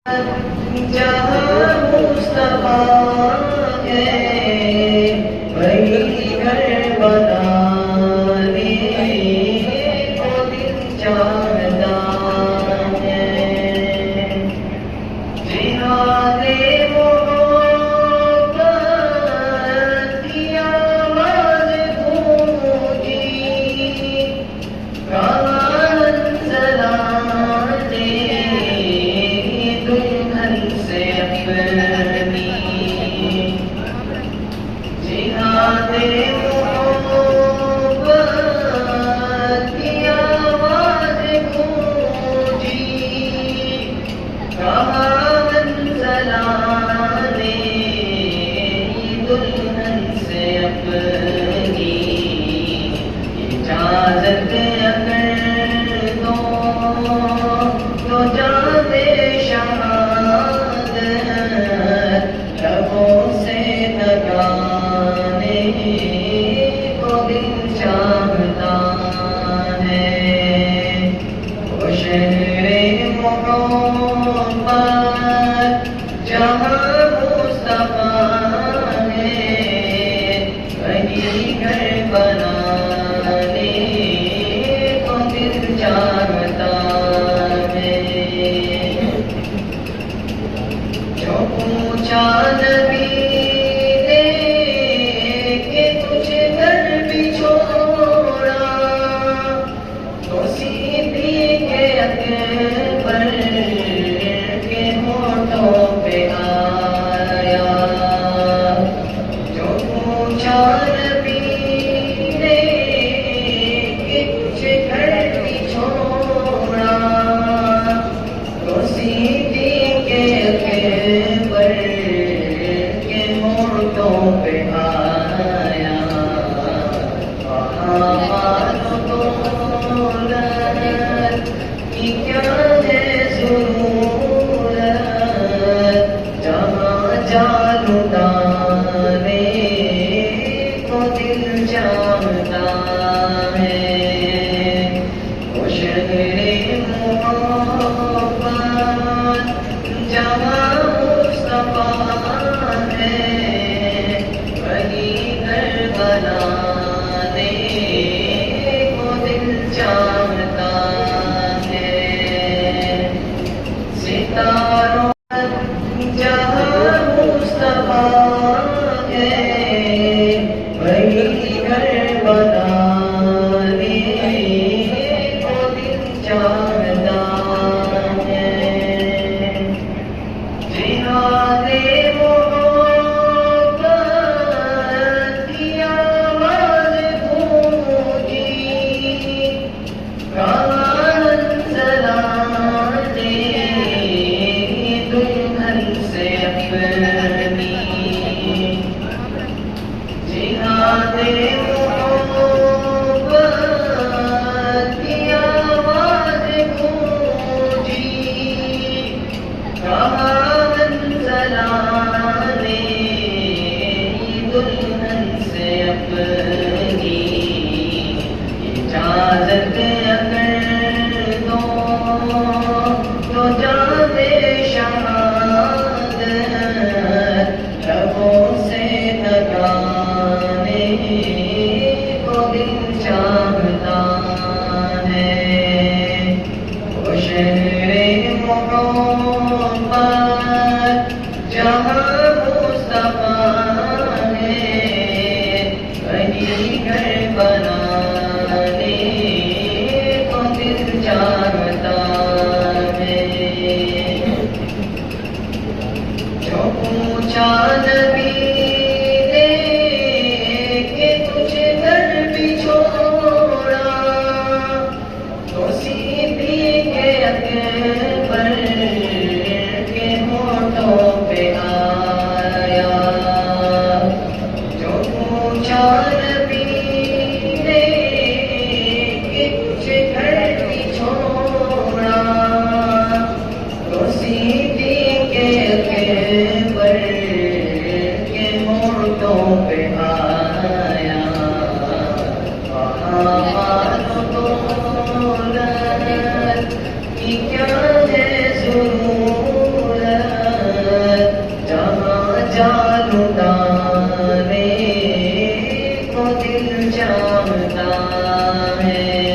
जहाँ मुस्तफा है वही घर बनाने को दिल चाहता है। जिहादे मोहब्बत की आवाज़ गूंजी, इजाज़त अगर दो तो जाने शहादत लबों से लगाने को दिल चाहता है। वो शहरे मोहब्बत जहाँ मुस्तफा है वही घर बनाने को दिल चाहता है। जो पूछा नबी ने कि तुझे घर भी छोड़ा, तो सिद्दीक़ अकबर के होठों पे आया। जो पूछा नबी ने कि तुझे घर भी छोड़ा, तो सिद्दीक़ अकबर के होठों पे आया। वहाँ मानो दौलत की क्या है ज़रूरत, जहाँ जान उतारने को दिल चाहता है। वो शहरे मोहब्बत जहाँ मुस्तफा है वही घर बनाने को दिल चाहता है। सितारों जहाँ मुस्तफा है वही घर बनाने को दिल चाहता है। जिहादे मोहब्बत की आवाज़ गूंजी, दुल्हन से अपनी। जिहादे मोहब्बत की आवाज़ गूंजी, दुल्हन से अपनी। इजाज़त अगर दो तो जाने शहादत लबों से लगाने को दिल चाहता है। वो शहरे मोहब्बत जहाँ मुस्तफा है वही घर बनाने को दिल चाहता है। जो पूछा नबी ने कि तुझे घर भी छोड़ा, तो सिद्दीक़ अकबर के होठों पे आया। जो पूछा नबी ने कि तुझे घर भी छोड़ा, तो सिद्दीक़ अकबर के होठों पे आया। वहाँ मानो दौलत की क्या है ज़रूरत, चाहता है